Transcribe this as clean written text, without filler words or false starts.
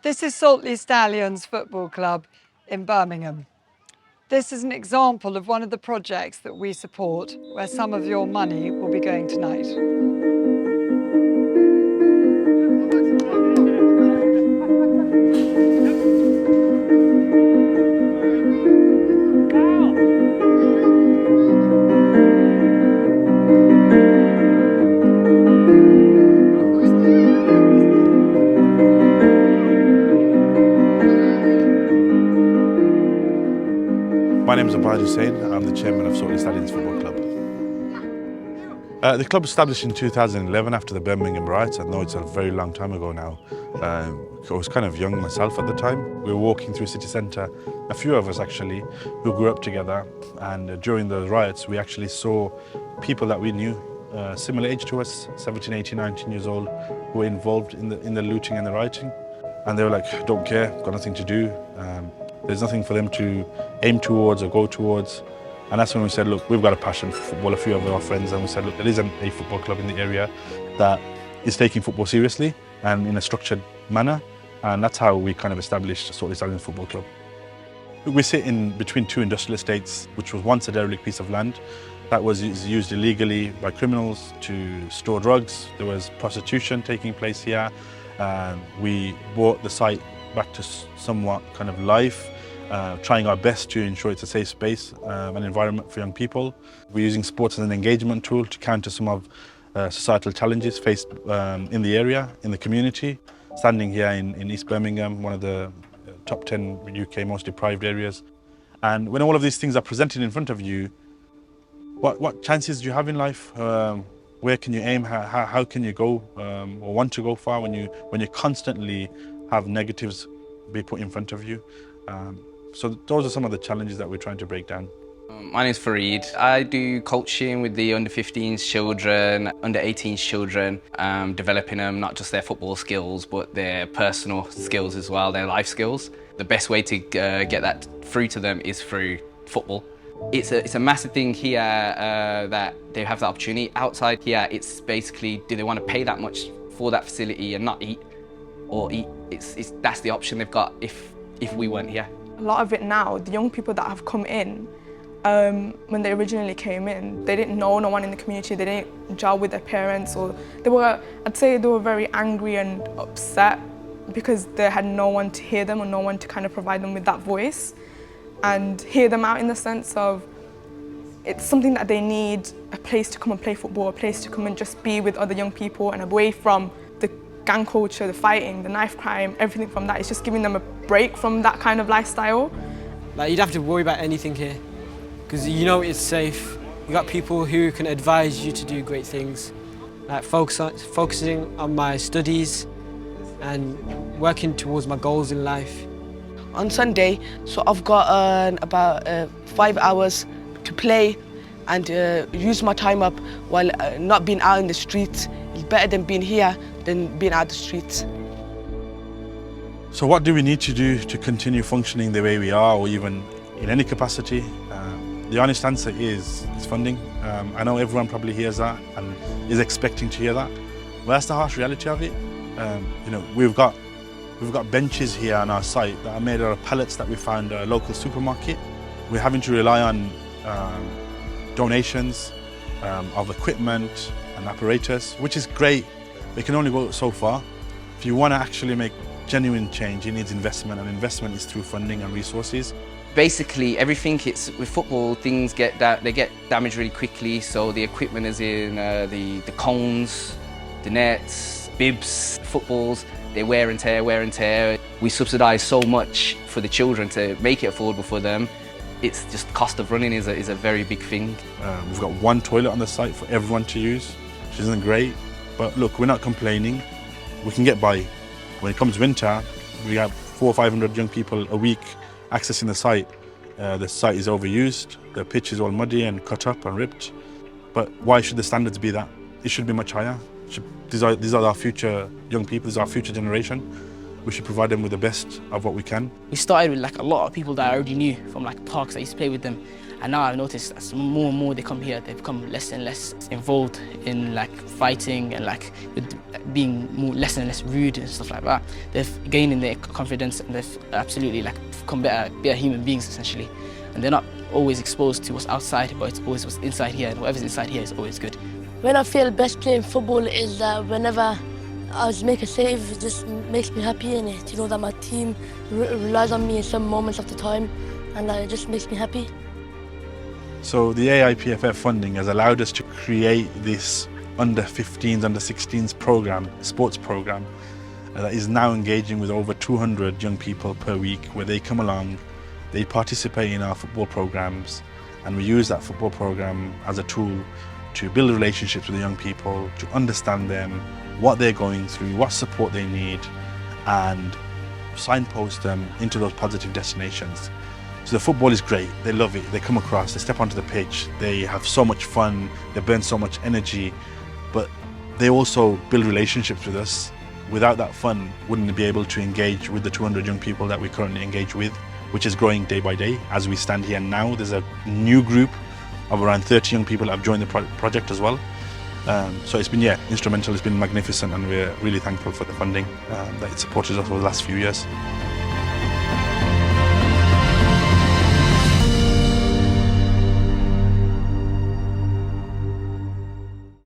This is Saltley Stallions Football Club in Birmingham. This is an example of one of the projects that we support, where some of your money will be going tonight. My name is Hussein. I'm the chairman of Saltley Stallions Football Club. The club was established in 2011 after the Birmingham riots. I know it's a very long time ago now. I was kind of young myself at the time. We were walking through city centre, a few of us actually, who grew up together. And during the riots, we actually saw people that we knew, similar age to us, 17, 18, 19 years old, who were involved in the looting and the rioting. And they were like, don't care, got nothing to do. There's nothing for them to aim towards or go towards. And that's when we said, look, we've got a passion for football, a few of our friends, and we said, look, there isn't a football club in the area that is taking football seriously and in a structured manner. And that's how we kind of established Saltley Stallions Football Club. We sit in between two industrial estates, which was once a derelict piece of land that was used illegally by criminals to store drugs. There was prostitution taking place here. We brought the site back to somewhat kind of life, trying our best to ensure it's a safe space, an environment for young people. We're using sports as an engagement tool to counter some of societal challenges faced in the area, in the community. Standing here in East Birmingham, one of the top 10 UK most deprived areas. And when all of these things are presented in front of you, what chances do you have in life? Where can you aim? How can you go or want to go far when you constantly have negatives be put in front of you? So those are some of the challenges that we're trying to break down. My name's Fareed. I do coaching with the under 15s children, under 18s children, developing them, not just their football skills, but their personal skills as well, their life skills. The best way to get that through to them is through football. It's a massive thing here that they have the opportunity. Outside here, it's basically, do they want to pay that much for that facility and not eat? Or eat? That's the option they've got if we weren't here. A lot of it now, the young people that have come in, when they originally came in, they didn't know no one in the community, they didn't gel with their parents, or I'd say they were very angry and upset because they had no one to hear them or no one to kind of provide them with that voice and hear them out in the sense of it's something that they need, a place to come and play football, a place to come and just be with other young people and away from the gang culture, the fighting, the knife crime, everything from that. It's just giving them a break from that kind of lifestyle. Like, you don't have to worry about anything here because you know it's safe. You got people who can advise you to do great things, like focusing on my studies and working towards my goals in life. On Sunday, so I've got about 5 hours to play and use my time up while not being out in the streets. It's better than being here than being out the streets. So what do we need to do to continue functioning the way we are, or even in any capacity? The honest answer is funding. I know everyone probably hears that and is expecting to hear that. But that's the harsh reality of it. You know, we've got benches here on our site that are made out of pallets that we found at a local supermarket. We're having to rely on donations of equipment and apparatus, which is great. It can only go so far. If you want to actually make genuine change, it needs investment, and investment is through funding and resources. Basically, everything, with football, things get damaged really quickly. So the equipment is in the cones, the nets, bibs, footballs. They wear and tear. We subsidise so much for the children to make it affordable for them. It's just cost of running is a very big thing. We've got one toilet on the site for everyone to use, which isn't great. But look, we're not complaining. We can get by. When it comes winter, we have 400 or 500 young people a week accessing the site. The site is overused. The pitch is all muddy and cut up and ripped. But why should the standards be that? It should be much higher. These are our future young people, these are our future generation. we should provide them with the best of what we can. We started with like a lot of people that I already knew from like parks. I used to play with them, and now I've noticed as more and more they come here, they become less and less involved in like fighting and like with being less and less rude and stuff like that. They've gained in their confidence and they've absolutely like become better human beings essentially. And they're not always exposed to what's outside, but it's always what's inside here, and whatever's inside here is always good. When I feel best playing football is whenever I make a save, it just makes me happy, and to know that my team relies on me in some moments of the time, and it just makes me happy. So the AIPFF funding has allowed us to create this under 15s, under 16s program, sports program, that is now engaging with over 200 young people per week, where they come along, they participate in our football programs, and we use that football program as a tool to build relationships with the young people, to understand them, what they're going through, what support they need, and signpost them into those positive destinations. So the football is great, they love it, they come across, they step onto the pitch, they have so much fun, they burn so much energy, but they also build relationships with us. Without that fun, wouldn't be able to engage with the 200 young people that we currently engage with, which is growing day by day. As we stand here now, there's a new group of around 30 young people that have joined the project as well. So it's been, instrumental, it's been magnificent, and we're really thankful for the funding that it supported us over the last few years.